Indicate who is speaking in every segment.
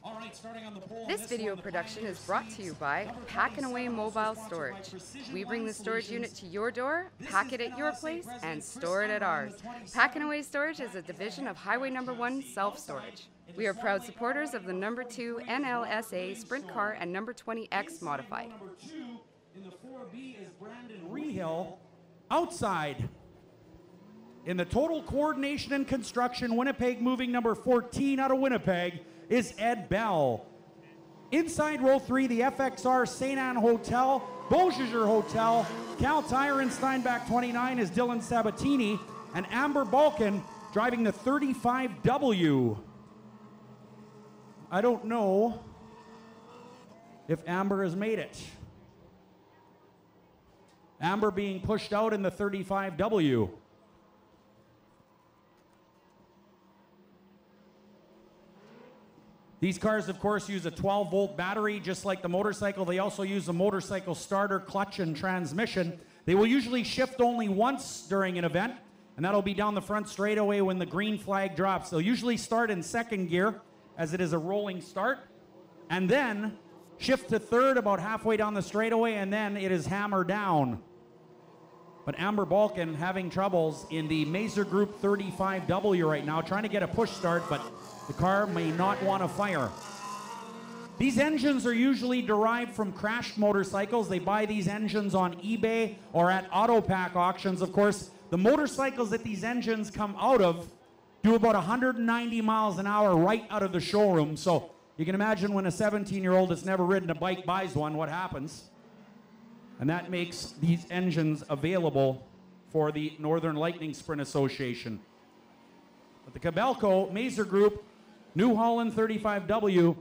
Speaker 1: All right, starting on the pole.
Speaker 2: This video production is brought to you by Pack & Away Mobile Storage. We bring the storage unit to your door, pack it at your place, and store it at ours. Pack & Away Storage is a division of Highway Number 1 Self-Storage. We are proud supporters of the Number 2 NLSA Sprint Car and Number 20X Modified.
Speaker 1: Number 2 in the 4B is Brandon Rehill. Outside. In the total coordination and construction, Winnipeg moving number 14 out of Winnipeg is Ed Bell. Inside row 3, the FXR St. Anne Hotel, Beausejour Hotel, Cal Tire in Steinbach 29 is Dylan Sabatini, and Amber Balkan driving the 35W. I don't know if Amber has made it. Amber being pushed out in the 35W. These cars, of course, use a 12-volt battery, just like the motorcycle. They also use a motorcycle starter, clutch, and transmission. They will usually shift only once during an event, and that'll be down the front straightaway when the green flag drops. They'll usually start in second gear, as it is a rolling start, and then shift to third about halfway down the straightaway, and then it is hammer down. But Amber Balkan having troubles in the Mazer Group 35W right now, trying to get a push start, but the car may not want to fire. These engines are usually derived from crashed motorcycles. They buy these engines on eBay or at Autopack auctions. Of course, the motorcycles that these engines come out of do about 190 miles an hour right out of the showroom. So you can imagine when a 17-year-old that's never ridden a bike buys one, what happens. And that makes these engines available for the Northern Lightning Sprint Association. But the Cabelco Mazer Group New Holland 35W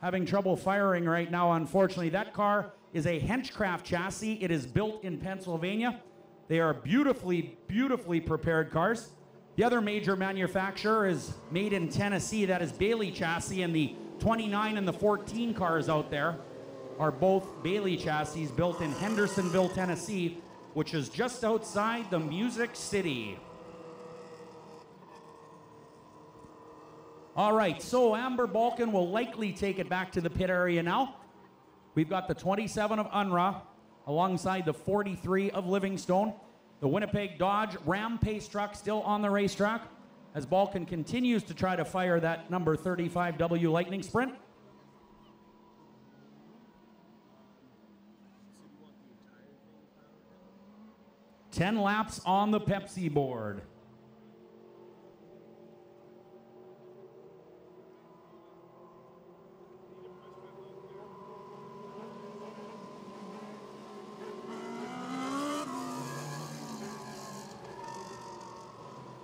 Speaker 1: having trouble firing right now, unfortunately. That car is a Henchcraft chassis. It is built in Pennsylvania. They are beautifully, beautifully prepared cars. The other major manufacturer is made in Tennessee. That is Bailey chassis, and the 29 and the 14 cars out there are both Bailey chassis built in Hendersonville, Tennessee, which is just outside the Music City. All right, so Amber Balkan will likely take it back to the pit area now. We've got the 27 of Unruh alongside the 43 of Livingstone. The Winnipeg Dodge Ram Pace truck still on the racetrack as Balkan continues to try to fire that number 35W Lightning Sprint. Ten laps on the Pepsi board.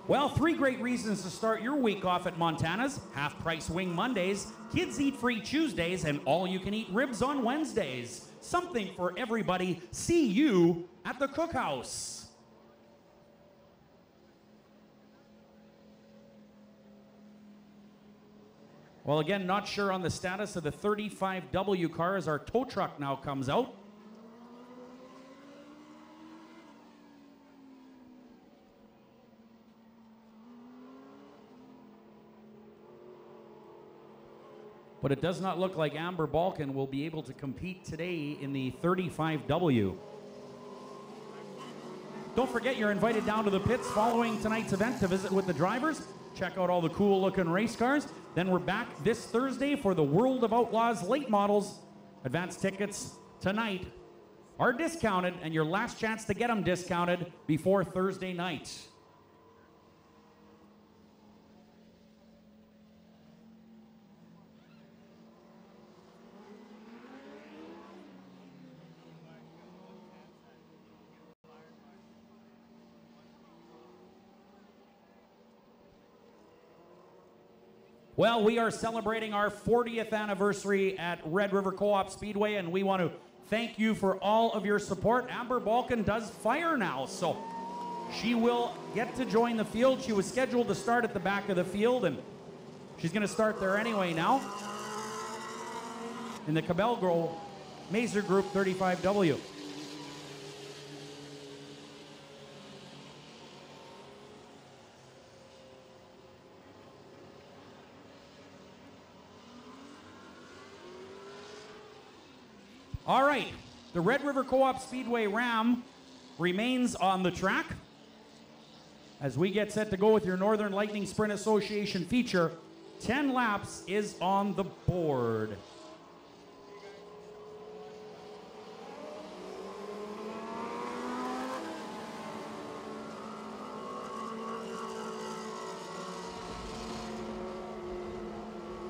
Speaker 1: Well, 3 great reasons to start your week off at Montana's. Half-price wing Mondays, kids eat free Tuesdays, and all-you-can-eat ribs on Wednesdays. Something for everybody. See you at the Cookhouse. Well, again, not sure on the status of the 35W car as our tow truck now comes out. But it does not look like Amber Balkan will be able to compete today in the 35W. Don't forget, you're invited down to the pits following tonight's event to visit with the drivers, check out all the cool looking race cars. Then we're back this Thursday for the World of Outlaws late models. Advance tickets tonight are discounted, and your last chance to get them discounted before Thursday night. Well, we are celebrating our 40th anniversary at Red River Co-op Speedway, and we want to thank you for all of your support. Amber Balkan does fire now, so she will get to join the field. She was scheduled to start at the back of the field, and she's going to start there anyway now in the Cabelco Mazer Group 35W. All right, the Red River Co-op Speedway Ram remains on the track. As we get set to go with your Northern Lightning Sprint Association feature, 10 laps is on the board.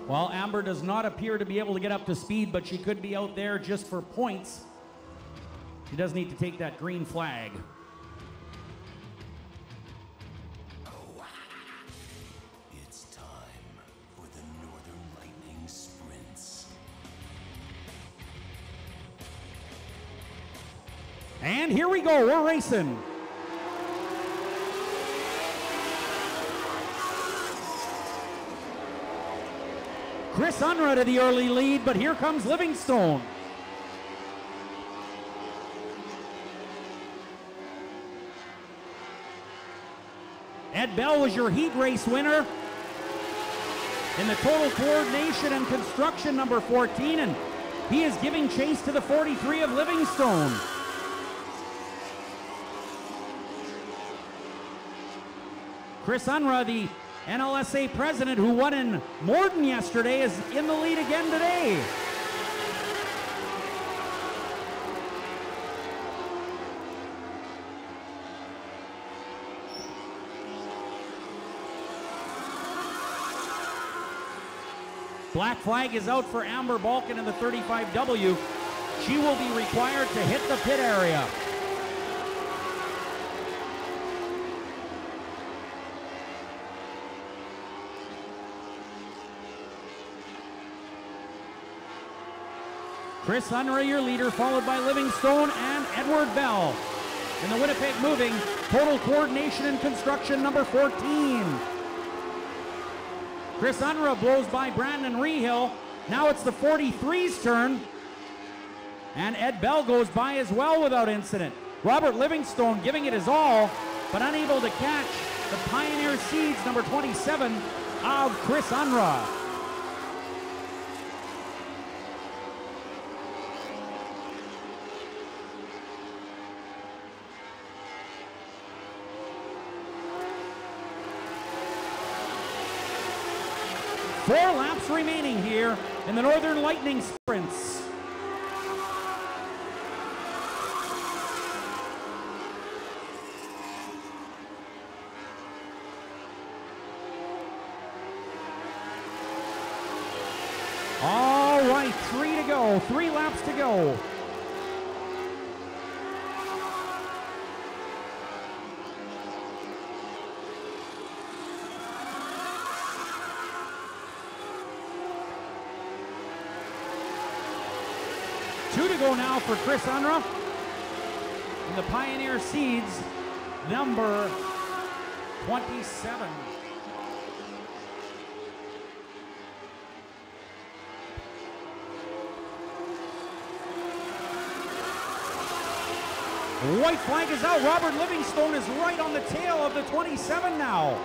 Speaker 1: Well, Amber does not appear to be able to get up to speed, but she could be out there just for points. She does need to take that green flag.
Speaker 3: It's time for the Northern Lightning Sprints.
Speaker 1: And here we go, we're racing. Chris Unruh to the early lead, but here comes Livingstone. Ed Bell was your heat race winner in the total coordination and construction number 14, and he is giving chase to the 43 of Livingstone. Chris Unruh, the NLSA president who won in Morden yesterday, is in the lead again today. Black flag is out for Amber Balkin in the 35W. She will be required to hit the pit area. Chris Unruh, your leader, followed by Livingstone and Edward Bell. In the Winnipeg Moving, total coordination and construction number 14. Chris Unruh blows by Brandon Rehill. Now it's the 43's turn. And Ed Bell goes by as well without incident. Robert Livingstone giving it his all, but unable to catch the Pioneer Seeds number 27 of Chris Unruh. Four laps remaining here in the Northern Lightning Sprints. All right, 3 to go, 3 laps to go. Two to go now for Chris Unruh. And the Pioneer Seeds, number 27. White flag is out. Robert Livingstone is right on the tail of the 27 now.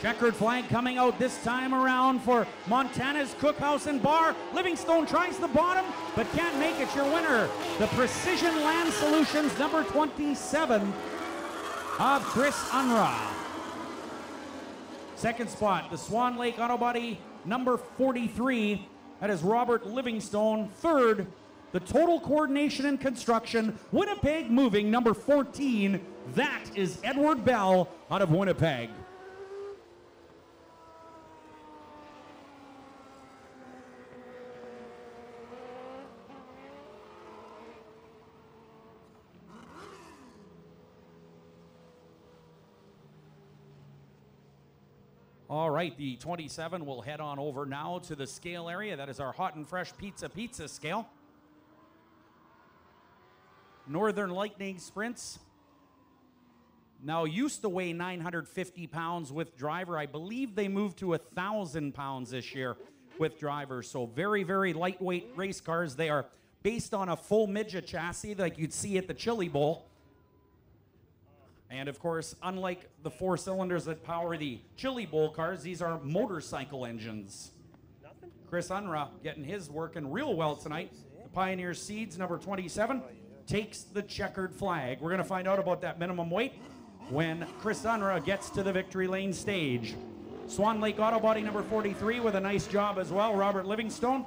Speaker 1: Checkered flag coming out this time around for Montana's Cookhouse and Bar. Livingstone tries the bottom, but can't make it. Your winner, the Precision Land Solutions number 27 of Chris Unruh. Second spot, the Swan Lake Auto Body number 43. That is Robert Livingstone. Third, the Total Coordination and Construction Winnipeg Moving number 14. That is Edward Bell out of Winnipeg. All right, the 27 will head on over now to the scale area. That is our hot and fresh pizza scale. Northern Lightning Sprints now used to weigh 950 pounds with driver. I believe they moved to 1,000 pounds this year with driver. So very, very lightweight race cars. They are based on a full midget chassis like you'd see at the Chili Bowl. And of course, unlike the 4 cylinders that power the Chili Bowl cars, these are motorcycle engines. Chris Unruh getting his working real well tonight. The Pioneer Seeds, number 27, takes the checkered flag. We're going to find out about that minimum weight when Chris Unruh gets to the victory lane stage. Swan Lake Auto Body, number 43, with a nice job as well. Robert Livingstone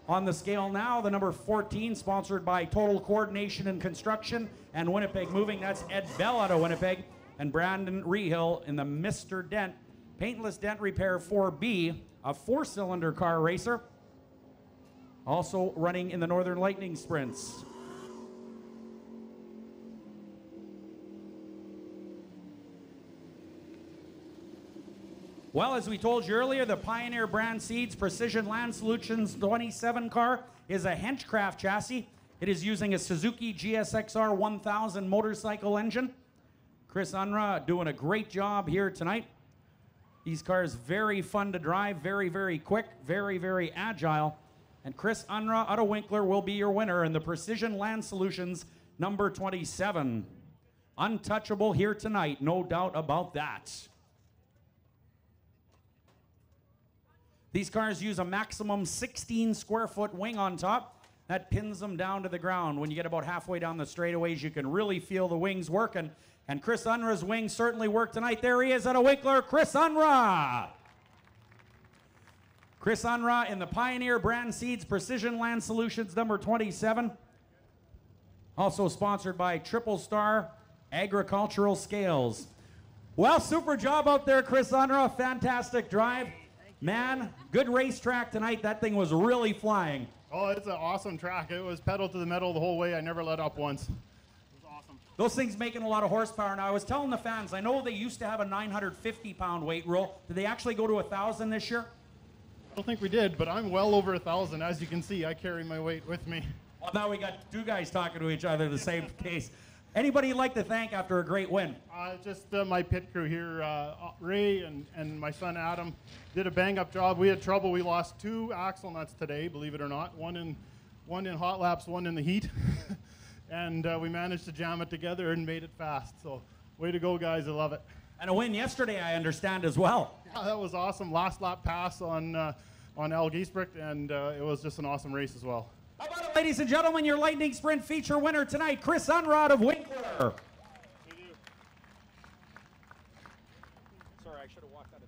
Speaker 1: on the scale now. The number 14, sponsored by Total Coordination and Construction and Winnipeg Moving. That's Ed Bell out of Winnipeg. And Brandon Rehill in the Mr. Dent Paintless Dent Repair 4B, a 4-cylinder car racer. Also running in the Northern Lightning Sprints. Well, as we told you earlier, the Pioneer Brand Seeds Precision Land Solutions 27 car is a Henchcraft chassis. It is using a Suzuki GSXR 1000 motorcycle engine. Chris Unruh doing a great job here tonight. These cars very fun to drive, very, very quick, very, very agile. And Chris Unruh out of Winkler will be your winner in the Precision Land Solutions number 27. Untouchable here tonight, no doubt about that. These cars use a maximum 16 square foot wing on top. That pins them down to the ground. When you get about halfway down the straightaways, you can really feel the wings working. And Chris Unruh's wings certainly work tonight. There he is out of Winkler, Chris Unruh. Chris Unruh in the Pioneer Brand Seeds Precision Land Solutions number 27. Also sponsored by Triple Star Agricultural Scales. Well, super job out there, Chris Unruh. Fantastic drive. Man, good racetrack tonight. That thing was really flying.
Speaker 4: Oh, it's an awesome track. It was pedal to the metal the whole way. I never let up once. It was awesome.
Speaker 1: Those things making a lot of horsepower. Now, I was telling the fans, I know they used to have a 950-pound weight rule. Did they actually go to 1,000 this year?
Speaker 4: I don't think we did, but I'm well over 1,000. As you can see, I carry my weight with me.
Speaker 1: Well, now we got two guys talking to each other in the same case. Anybody you'd like to thank after a great win?
Speaker 4: Just my pit crew here. Ray and my son Adam did a bang-up job. We had trouble. We lost 2 axle nuts today, believe it or not. One in hot laps, one in the heat. And we managed to jam it together and made it fast. So way to go, guys. I love it.
Speaker 1: And a win yesterday, I understand, as well.
Speaker 4: Yeah, that was awesome. Last lap pass on Al Giesbrecht, and it was just an awesome race as well.
Speaker 1: How about it, ladies and gentlemen, your Lightning Sprint feature winner tonight, Chris Unruh of Winkler.
Speaker 4: We do.
Speaker 1: Sorry, I should have walked that.